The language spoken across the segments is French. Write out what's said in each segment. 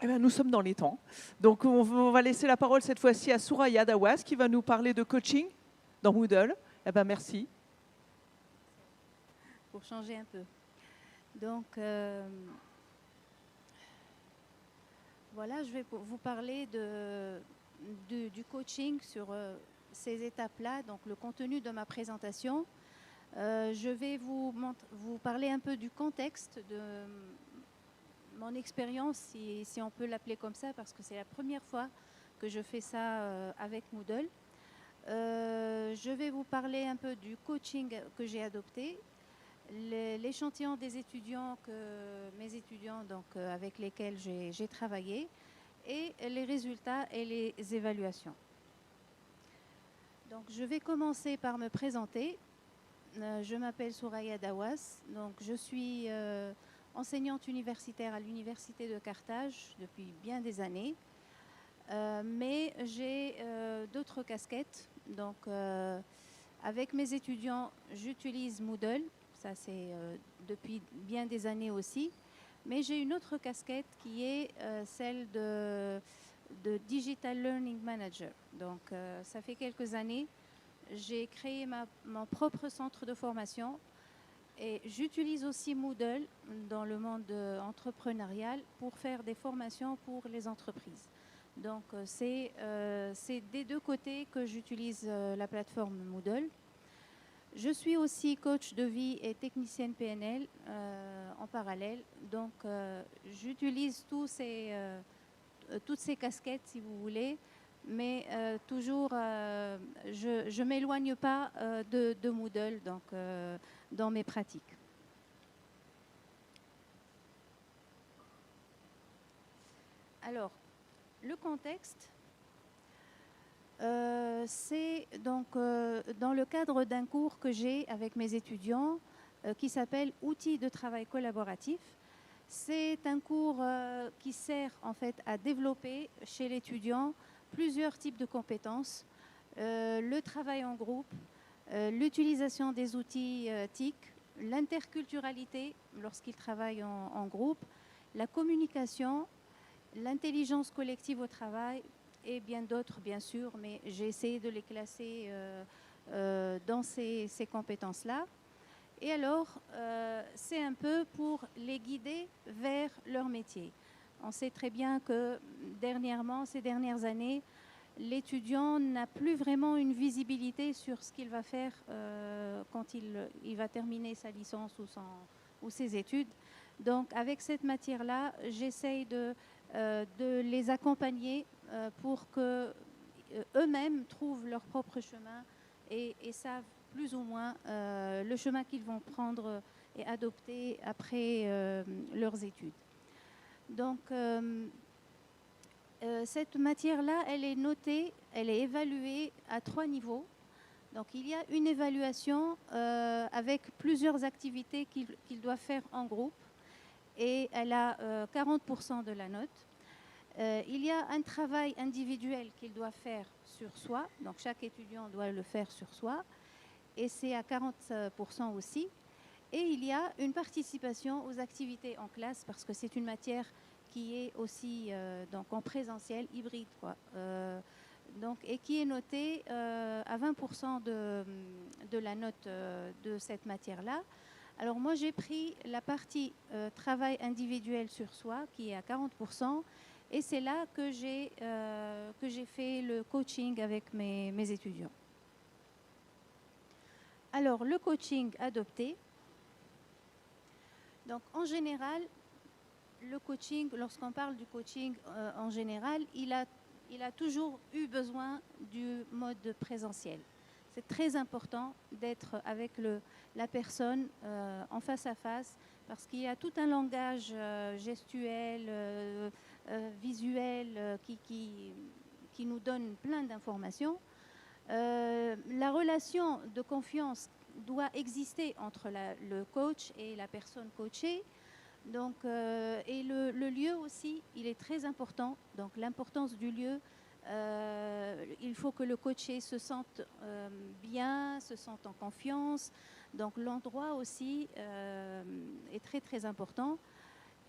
Eh bien, nous sommes dans les temps. Donc, on va laisser la parole cette fois-ci à Souraya Dawas qui va nous parler de coaching dans Moodle. Eh ben, merci. Pour changer un peu. Donc, voilà, je vais vous parler du coaching sur ces étapes-là, donc le contenu de ma présentation. Je vais vous parler un peu du contexte de mon expérience, si on peut l'appeler comme ça, parce que c'est la première fois que je fais ça avec Moodle. Je vais vous parler un peu du coaching que j'ai adopté, l'échantillon des étudiants, mes étudiants avec lesquels j'ai travaillé, et les résultats et les évaluations. Donc, je vais commencer par me présenter. Je m'appelle Souraya Dawas. Donc, je suis enseignante universitaire à l'Université de Carthage depuis bien des années. Mais j'ai d'autres casquettes. Donc, avec mes étudiants, j'utilise Moodle. Ça, c'est depuis bien des années aussi. Mais j'ai une autre casquette qui est celle de Digital Learning Manager. Donc, ça fait quelques années, j'ai créé mon propre centre de formation et j'utilise aussi Moodle dans le monde entrepreneurial pour faire des formations pour les entreprises. Donc, c'est des deux côtés que j'utilise la plateforme Moodle. Je suis aussi coach de vie et technicienne PNL en parallèle. Donc, j'utilise toutes ces casquettes, si vous voulez, mais toujours, je ne m'éloigne pas de Moodle dans mes pratiques. Alors, le contexte, c'est donc dans le cadre d'un cours que j'ai avec mes étudiants qui s'appelle « Outils de travail collaboratif ». C'est un cours qui sert en fait à développer chez l'étudiant plusieurs types de compétences, le travail en groupe, l'utilisation des outils TIC, l'interculturalité lorsqu'il travaille en groupe, la communication, l'intelligence collective au travail et bien d'autres bien sûr, mais j'ai essayé de les classer dans ces compétences-là. Et alors, c'est un peu pour les guider vers leur métier. On sait très bien que dernièrement, ces dernières années, l'étudiant n'a plus vraiment une visibilité sur ce qu'il va faire quand il va terminer sa licence ou ses études. Donc, avec cette matière-là, j'essaye de les accompagner pour qu'eux-mêmes trouvent leur propre chemin et savent plus ou moins le chemin qu'ils vont prendre et adopter après leurs études. Donc, cette matière-là, elle est notée, elle est évaluée à 3 niveaux. Donc, il y a une évaluation avec plusieurs activités qu'ils doivent faire en groupe et elle a 40% de la note. Il y a un travail individuel qu'il doit faire sur soi. Donc, chaque étudiant doit le faire sur soi et c'est à 40% aussi. Et il y a une participation aux activités en classe parce que c'est une matière qui est aussi donc en présentiel, hybride, quoi. Et qui est notée à 20% de la note de cette matière-là. Alors moi, j'ai pris la partie travail individuel sur soi, qui est à 40%, et c'est là que j'ai fait le coaching avec mes étudiants. Alors, le coaching adopté. Donc, en général, le coaching, lorsqu'on parle du coaching en général, il a toujours eu besoin du mode présentiel. C'est très important d'être avec la personne en face à face parce qu'il y a tout un langage gestuel, visuel qui nous donne plein d'informations. La relation de confiance doit exister entre le coach et la personne coachée. Donc, et le lieu aussi, il est très important. Donc, l'importance du lieu, il faut que le coaché se sente bien, se sente en confiance. Donc, l'endroit aussi est très, très important.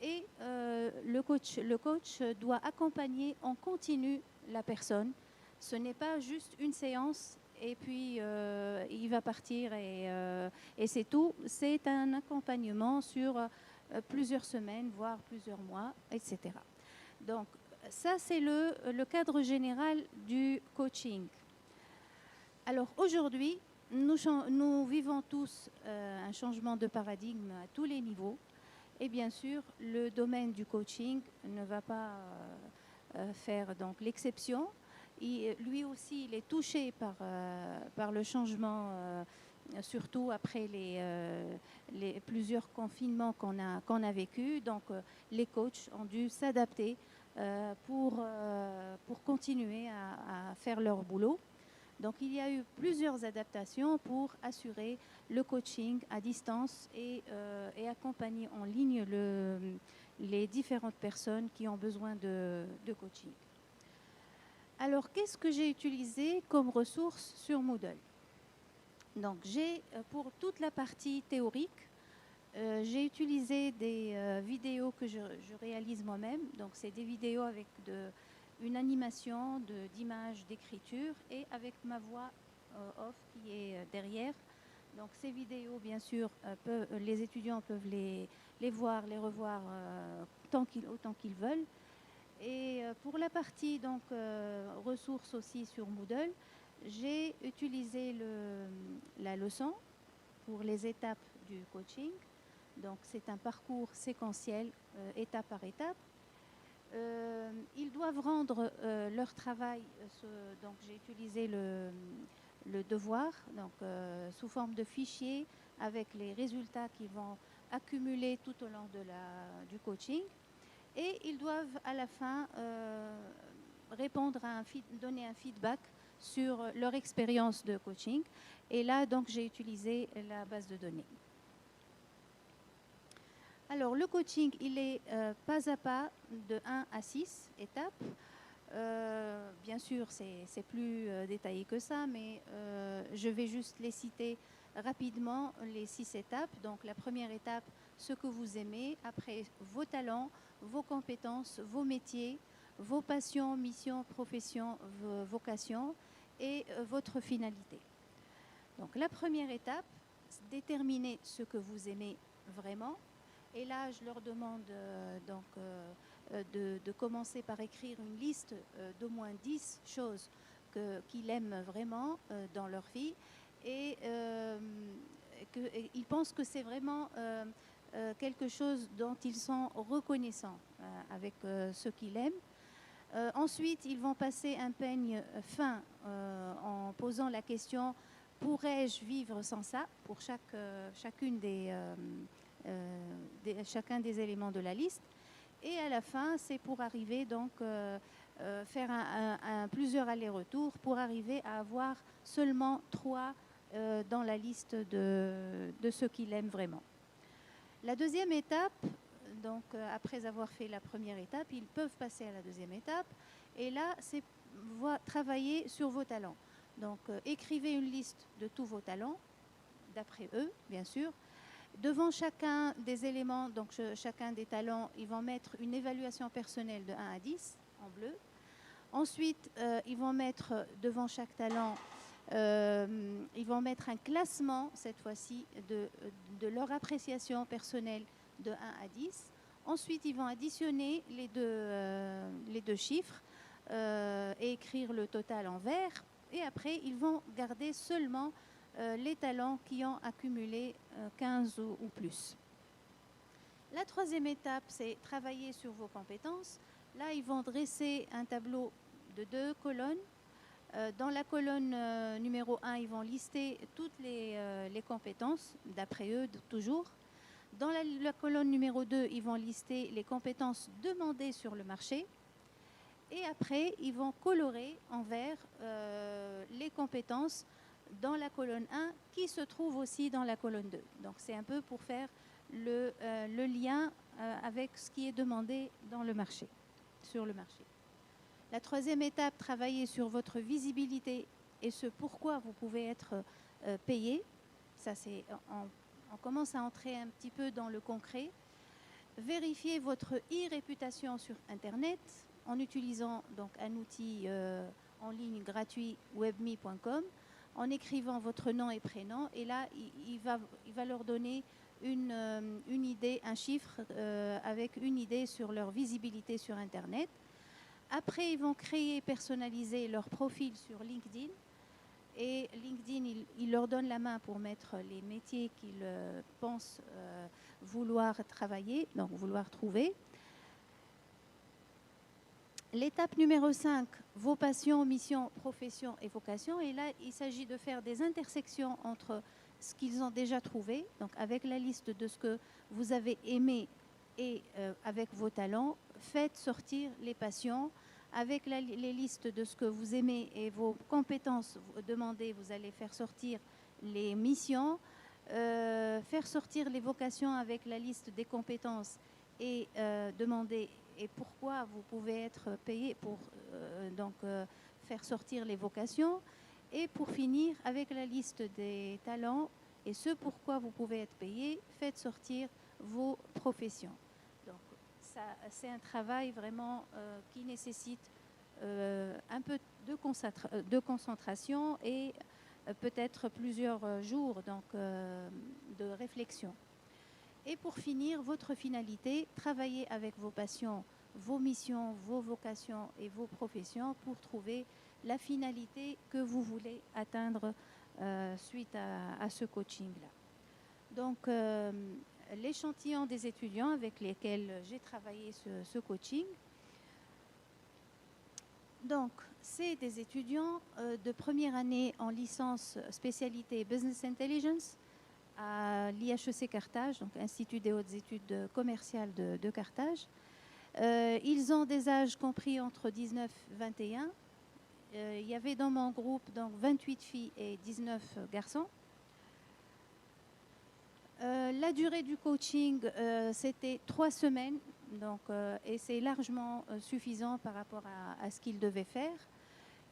et le coach doit accompagner en continu la personne. Ce n'est pas juste une séance et puis il va partir et c'est tout. C'est un accompagnement sur plusieurs semaines, voire plusieurs mois, etc. Donc ça, c'est le cadre général du coaching. Alors aujourd'hui, nous vivons tous un changement de paradigme à tous les niveaux. Et bien sûr, le domaine du coaching ne va pas faire donc l'exception. Lui aussi, il est touché par le changement, surtout après les plusieurs confinements qu'on a vécu. Donc, les coachs ont dû s'adapter pour continuer à faire leur boulot. Donc, il y a eu plusieurs adaptations pour assurer le coaching à distance et accompagner en ligne les différentes personnes qui ont besoin de coaching. Alors, qu'est-ce que j'ai utilisé comme ressources sur Moodle? Donc, pour toute la partie théorique, j'ai utilisé des vidéos que je réalise moi-même. Donc, c'est des vidéos avec une animation d'images, d'écriture et avec ma voix off qui est derrière. Donc ces vidéos, bien sûr, les étudiants peuvent les voir, les revoir autant qu'ils veulent. Et pour la partie donc, ressources aussi sur Moodle, j'ai utilisé la leçon pour les étapes du coaching. Donc c'est un parcours séquentiel, étape par étape. Ils doivent rendre leur travail, donc j'ai utilisé le devoir, donc sous forme de fichier avec les résultats qu'ils vont accumuler tout au long du coaching. Et ils doivent à la fin donner un feedback sur leur expérience de coaching. Et là, donc, j'ai utilisé la base de données. Alors, le coaching, il est pas à pas de 1 à 6 étapes. Bien sûr, c'est plus détaillé que ça, mais je vais juste les citer rapidement, les 6 étapes. Donc, la première étape, ce que vous aimez. Après, vos talents, vos compétences, vos métiers, vos passions, missions, professions, vocations et votre finalité. Donc, la première étape, déterminer ce que vous aimez vraiment. Et là, je leur demande de commencer par écrire une liste d'au moins 10 choses qu'ils aiment vraiment dans leur vie. Et ils pensent que c'est vraiment quelque chose dont ils sont reconnaissants avec ce qu'ils aiment. Ensuite, ils vont passer un peigne fin en posant la question « Pourrais-je vivre sans ça ?» pour chacun des éléments de la liste. Et à la fin, c'est pour arriver donc faire plusieurs allers-retours pour arriver à avoir seulement 3 dans la liste de ce qu'il aime vraiment. La deuxième étape, donc après avoir fait la première étape, ils peuvent passer à la deuxième étape. Et là, c'est travailler sur vos talents. Donc écrivez une liste de tous vos talents, d'après eux, bien sûr. Devant chacun des éléments, donc chacun des talents, ils vont mettre une évaluation personnelle de 1 à 10 en bleu. Ensuite, ils vont mettre devant chaque talent, ils vont mettre un classement, cette fois-ci, de leur appréciation personnelle de 1 à 10. Ensuite, ils vont additionner les deux chiffres et écrire le total en vert. Et après, ils vont garder seulement les talents qui ont accumulé 15 ou plus. La troisième étape, c'est travailler sur vos compétences. Là, ils vont dresser un tableau de 2 colonnes. Dans la colonne numéro 1, ils vont lister toutes les compétences, d'après eux, toujours. Dans la colonne numéro 2, ils vont lister les compétences demandées sur le marché. Et après, ils vont colorer en vert les compétences dans la colonne 1 qui se trouve aussi dans la colonne 2. Donc c'est un peu pour faire le lien avec ce qui est demandé dans le marché, sur le marché. La troisième étape, travailler sur votre visibilité et ce pourquoi vous pouvez être payé. Ça, on commence à entrer un petit peu dans le concret. vérifier votre e-réputation sur Internet en utilisant donc un outil en ligne gratuit webme.com, en écrivant votre nom et prénom. Et là, il va leur donner une idée, un chiffre avec une idée sur leur visibilité sur Internet. Après, ils vont créer et personnaliser leur profil sur LinkedIn. Et LinkedIn, il leur donne la main pour mettre les métiers qu'ils pensent vouloir travailler, donc vouloir trouver. L'étape numéro 5, vos passions, missions, professions et vocations. Et là, il s'agit de faire des intersections entre ce qu'ils ont déjà trouvé, donc avec la liste de ce que vous avez aimé et avec vos talents, faites sortir les passions. Avec les listes de ce que vous aimez et vos compétences demandées, vous allez faire sortir les missions, faire sortir les vocations avec la liste des compétences et demander et pourquoi vous pouvez être payé pour faire sortir les vocations. Et pour finir, avec la liste des talents et ce pourquoi vous pouvez être payé, faites sortir vos professions. Donc, c'est un travail vraiment qui nécessite un peu de concentration et peut-être plusieurs jours de réflexion. Et pour finir, votre finalité, travailler avec vos passions, vos missions, vos vocations et vos professions pour trouver la finalité que vous voulez atteindre suite à ce coaching-là. Donc, l'échantillon des étudiants avec lesquels j'ai travaillé ce coaching. Donc, c'est des étudiants de première année en licence spécialité Business Intelligence à l'IHEC Carthage, donc Institut des hautes études commerciales de Carthage. Ils ont des âges compris entre 19 et 21. Il y avait dans mon groupe donc 28 filles et 19 garçons. La durée du coaching, c'était 3 semaines, donc, et c'est largement suffisant par rapport à ce qu'il devait faire.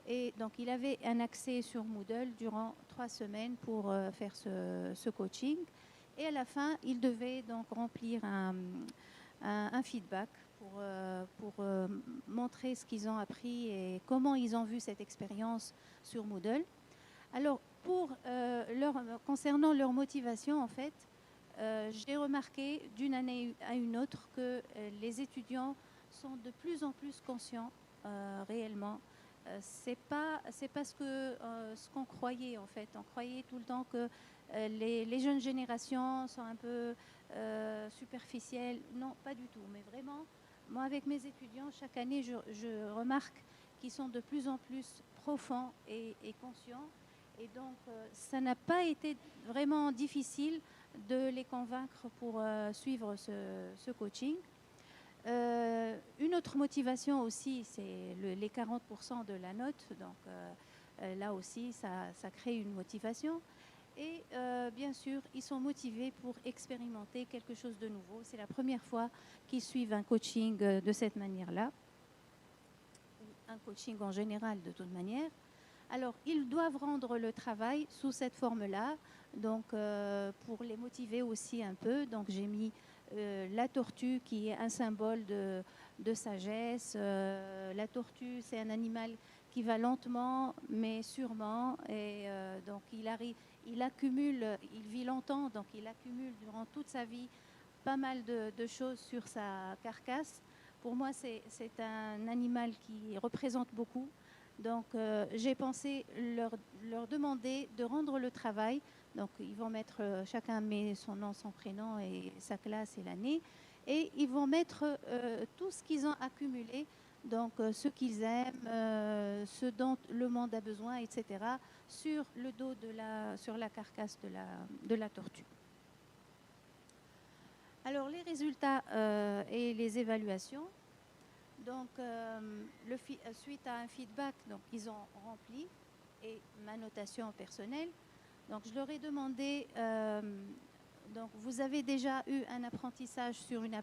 Et donc, il avait un accès sur Moodle durant 3 semaines pour faire ce coaching. Et à la fin, il devait donc remplir un feedback pour montrer ce qu'ils ont appris et comment ils ont vu cette expérience sur Moodle. Alors, concernant leur motivation, en fait, j'ai remarqué d'une année à une autre que les étudiants sont de plus en plus conscients réellement. C'est pas ce qu'on croyait en fait. On croyait tout le temps que les jeunes générations sont un peu superficielles. Non, pas du tout. Mais vraiment, moi avec mes étudiants, chaque année, je remarque qu'ils sont de plus en plus profonds et conscients. Et donc, ça n'a pas été vraiment difficile de les convaincre pour suivre ce coaching. Une autre motivation aussi, c'est les 40% de la note. Donc là aussi, ça crée une motivation. Et bien sûr, ils sont motivés pour expérimenter quelque chose de nouveau. C'est la première fois qu'ils suivent un coaching de cette manière-là. Un coaching en général, de toute manière. Alors, ils doivent rendre le travail sous cette forme-là, donc pour les motiver aussi un peu. Donc, j'ai mis la tortue qui est un symbole de sagesse. La tortue, c'est un animal qui va lentement mais sûrement. Et donc, il accumule, il vit longtemps, donc il accumule durant toute sa vie pas mal de choses sur sa carcasse. Pour moi, c'est un animal qui représente beaucoup. Donc, j'ai pensé leur demander de rendre le travail. Donc, ils vont mettre, chacun met son nom, son prénom et sa classe et l'année. Et ils vont mettre tout ce qu'ils ont accumulé, donc ce qu'ils aiment, ce dont le monde a besoin, etc., sur le dos sur la carcasse de la tortue. Alors, les résultats et les évaluations. Donc, suite à un feedback, donc, ils ont rempli et ma notation personnelle. Donc, je leur ai demandé, donc, vous avez déjà eu un apprentissage sur une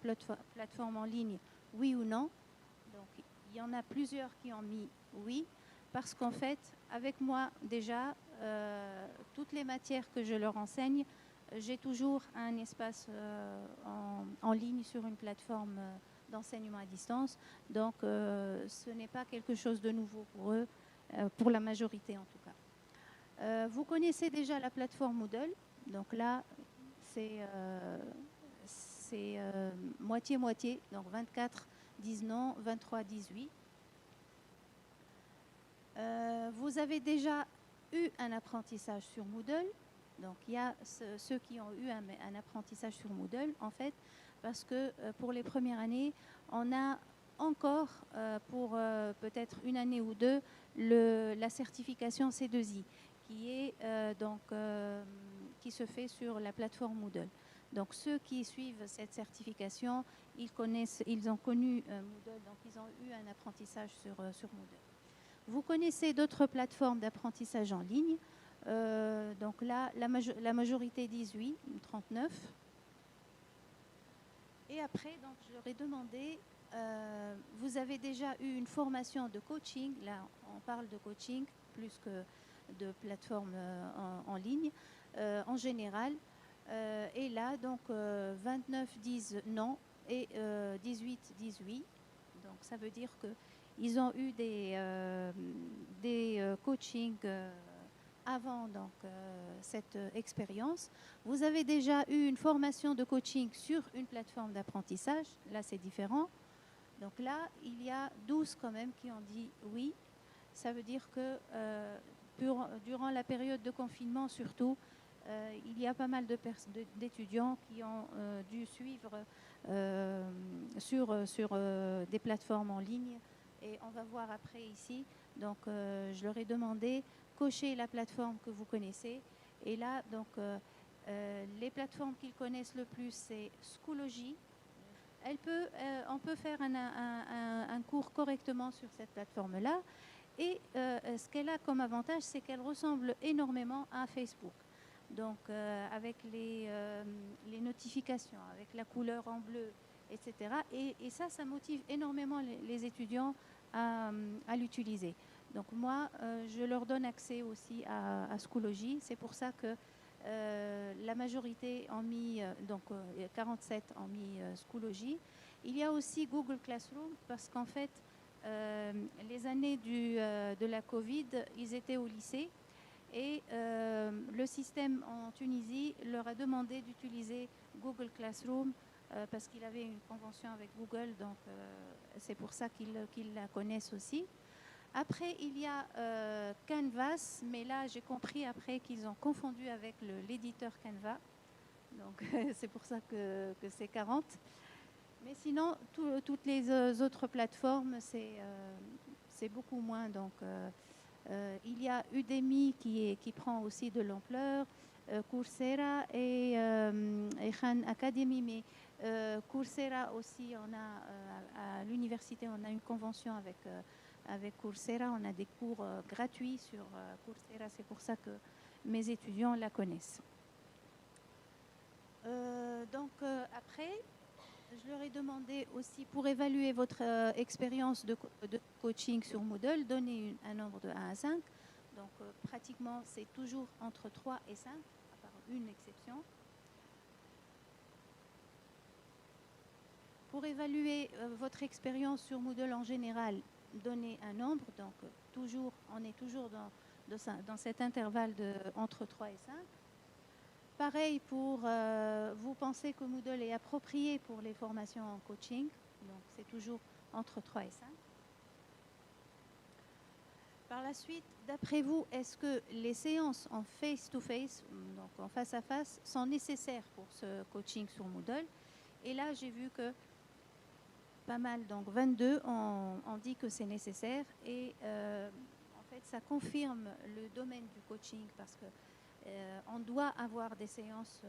plateforme en ligne, oui ou non? Donc, il y en a plusieurs qui ont mis oui, parce qu'en fait, avec moi déjà, toutes les matières que je leur enseigne j'ai toujours un espace en ligne sur une plateforme d'enseignement à distance. Donc, ce n'est pas quelque chose de nouveau pour eux, pour la majorité en tout cas. Vous connaissez déjà la plateforme Moodle. Donc là, c'est moitié-moitié. Donc 24 disent non, 23 disent oui. Vous avez déjà eu un apprentissage sur Moodle. Donc il y a ceux qui ont eu un apprentissage sur Moodle, en fait, parce que pour les premières années, on a encore pour peut-être une année ou deux la certification C2I qui se fait sur la plateforme Moodle. Donc ceux qui suivent cette certification, ils ont connu Moodle, donc ils ont eu un apprentissage sur Moodle. Vous connaissez d'autres plateformes d'apprentissage en ligne. Donc là, la majorité disent oui, 39. Et après, donc, je leur ai demandé, vous avez déjà eu une formation de coaching. Là, on parle de coaching plus que de plateforme en ligne, en général. Et là, donc, 29 disent non et 18 disent oui. Donc, ça veut dire qu'ils ont eu des coachings avant donc, cette expérience. Vous avez déjà eu une formation de coaching sur une plateforme d'apprentissage. Là, c'est différent. Donc là, il y a 12 quand même qui ont dit oui. Ça veut dire que durant la période de confinement, surtout, il y a pas mal d'étudiants qui ont dû suivre sur des plateformes en ligne. Et on va voir après ici. Donc, je leur ai demandé cocher la plateforme que vous connaissez. Et là, donc, les plateformes qu'ils connaissent le plus, c'est Schoology. On peut faire un cours correctement sur cette plateforme-là. Et ce qu'elle a comme avantage, c'est qu'elle ressemble énormément à Facebook. Donc, avec les notifications, avec la couleur en bleu, etc. Et ça motive énormément les étudiants à l'utiliser. Donc moi, je leur donne accès aussi à Schoology. C'est pour ça que la majorité ont mis, donc 47 ont mis Schoology. Il y a aussi Google Classroom parce qu'en fait, les années de la Covid, ils étaient au lycée et le système en Tunisie leur a demandé d'utiliser Google Classroom parce qu'il avait une convention avec Google, donc c'est pour ça qu'ils la connaissent aussi. Après, il y a Canvas, mais là, j'ai compris après qu'ils ont confondu avec l'éditeur Canva. Donc, c'est pour ça que c'est 40. Mais sinon, toutes les autres plateformes, c'est beaucoup moins. Donc, il y a Udemy qui prend aussi de l'ampleur, Coursera et Khan Academy. Mais Coursera aussi, à l'université, on a une convention avec Coursera, on a des cours gratuits sur Coursera, c'est pour ça que mes étudiants la connaissent. Après, je leur ai demandé aussi, pour évaluer votre expérience de coaching sur Moodle, donner un nombre de 1 à 5. Donc pratiquement, c'est toujours entre 3 et 5, à part une exception. Pour évaluer votre expérience sur Moodle en général, donner un nombre, donc on est toujours dans cet intervalle entre 3 et 5. Pareil pour vous pensez que Moodle est approprié pour les formations en coaching, donc c'est toujours entre 3 et 5. Par la suite, d'après vous, est-ce que les séances en face-to-face, donc en face-à-face, sont nécessaires pour ce coaching sur Moodle? Et là, j'ai vu que pas mal, donc 22 ont dit que c'est nécessaire et en fait ça confirme le domaine du coaching parce que on doit avoir des séances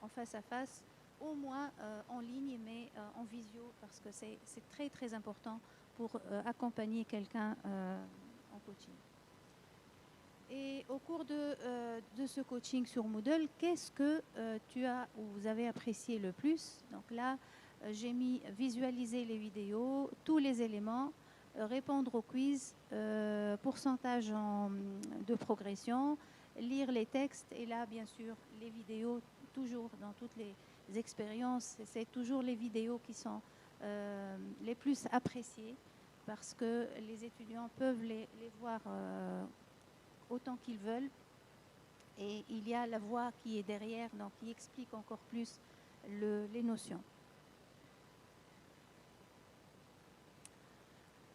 en face à face, au moins en ligne mais en visio parce que c'est très très important pour accompagner quelqu'un en coaching. Et au cours de ce coaching sur Moodle, qu'est-ce que vous avez apprécié le plus? Donc là, j'ai mis visualiser les vidéos, tous les éléments, répondre au quiz, pourcentage de progression lire les textes. Et là, bien sûr, les vidéos, toujours dans toutes les expériences, c'est toujours les vidéos qui sont les plus appréciées parce que les étudiants peuvent les voir autant qu'ils veulent. Et il y a la voix qui est derrière, donc qui explique encore plus les notions.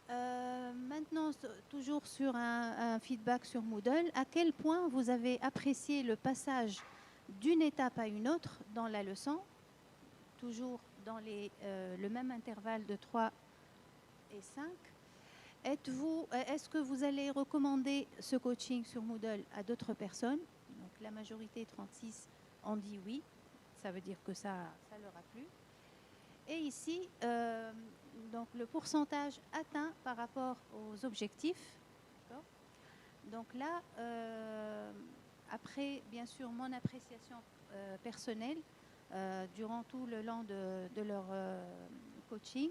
Maintenant, toujours sur un feedback sur Moodle, à quel point vous avez apprécié le passage d'une étape à une autre dans la leçon, toujours dans le même intervalle de 3 et 5. Est-ce que vous allez recommander ce coaching sur Moodle à d'autres personnes? Donc, la majorité, 36, ont dit oui. Ça veut dire que ça leur a plu. Et ici, donc le pourcentage atteint par rapport aux objectifs. Donc là, après, bien sûr, mon appréciation personnelle durant tout le long de leur coaching.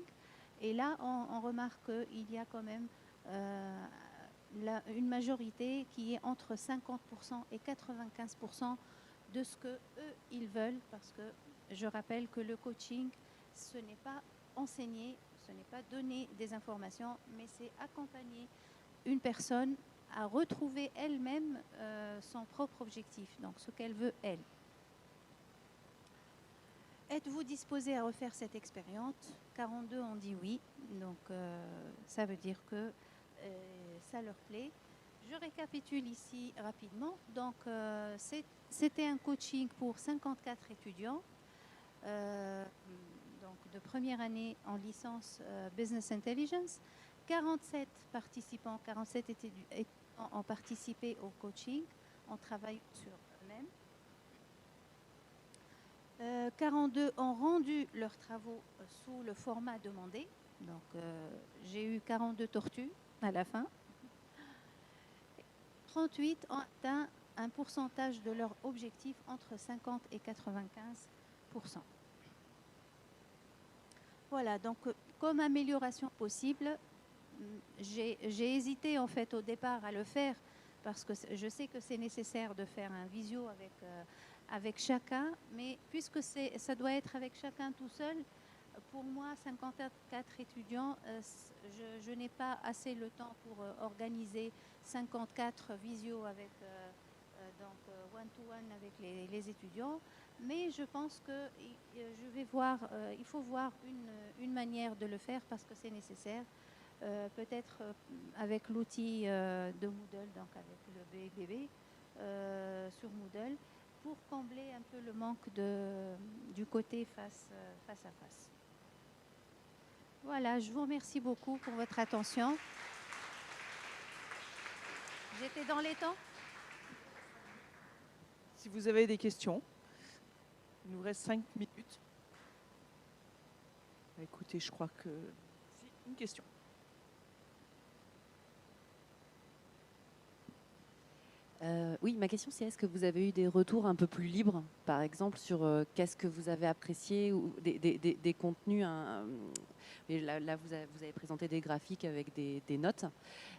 Et là, on remarque qu'il y a quand même une majorité qui est entre 50% et 95% de ce que eux ils veulent, parce que je rappelle que le coaching, ce n'est pas enseigner, ce n'est pas donner des informations, mais c'est accompagner une personne à retrouver elle-même son propre objectif, donc ce qu'elle veut elle. Êtes-vous disposé à refaire cette expérience? 42 ont dit oui, donc ça veut dire que ça leur plaît. Je récapitule ici rapidement. Donc, c'était un coaching pour 54 étudiants, donc de première année en licence Business Intelligence. 47 participants, 47 étudiants ont participé au coaching, on travaille sur eux-mêmes. 42 ont rendu leurs travaux sous le format demandé. Donc, j'ai eu 42 tortues à la fin. 38 ont atteint un pourcentage de leur objectif entre 50 et 95%. Voilà, donc comme amélioration possible, j'ai hésité en fait au départ à le faire parce que je sais que c'est nécessaire de faire un visio avec chacun, mais puisque ça doit être avec chacun tout seul, pour moi, 54 étudiants, je n'ai pas assez le temps pour organiser 54 visios avec donc one-to-one avec les étudiants. Mais je pense que je vais voir, il faut voir une manière de le faire parce que c'est nécessaire. Peut-être avec l'outil de Moodle, donc avec le BBB sur Moodle, pour combler un peu le manque du côté face à face. Voilà, je vous remercie beaucoup pour votre attention. J'étais dans les temps? Si vous avez des questions, il nous reste 5 minutes. Écoutez, je crois que... Si, une question. Oui, ma question c'est est-ce que vous avez eu des retours un peu plus libres, par exemple, sur qu'est-ce que vous avez apprécié ou des contenus là vous avez présenté des graphiques avec des notes.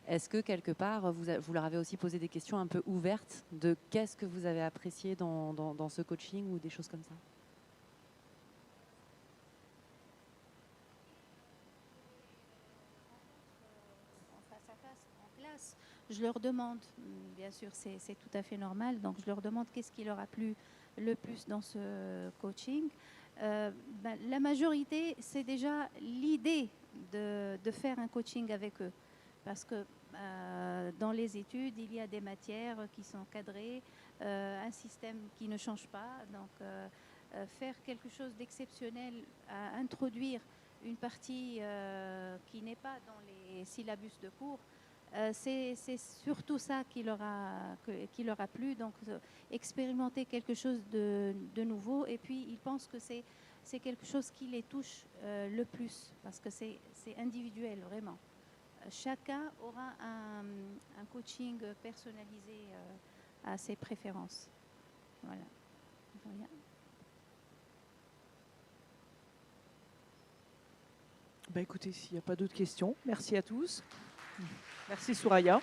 Est-ce que quelque part, vous leur avez aussi posé des questions un peu ouvertes de qu'est-ce que vous avez apprécié dans ce coaching ou des choses comme ça? Face à face, en classe, je leur demande, bien sûr c'est tout à fait normal, donc je leur demande qu'est-ce qui leur a plu le plus dans ce coaching. La majorité, c'est déjà l'idée de faire un coaching avec eux. Parce que dans les études, il y a des matières qui sont cadrées, un système qui ne change pas. Donc, faire quelque chose d'exceptionnel, introduire une partie qui n'est pas dans les syllabus de cours, c'est surtout ça qui leur a plu. Donc, expérimenter quelque chose de nouveau. Et puis, ils pensent que c'est quelque chose qui les touche le plus, parce que c'est individuel, vraiment. Chacun aura un coaching personnalisé à ses préférences. Voilà. Écoutez, s'il n'y a pas d'autres questions, merci à tous. Merci Souraya.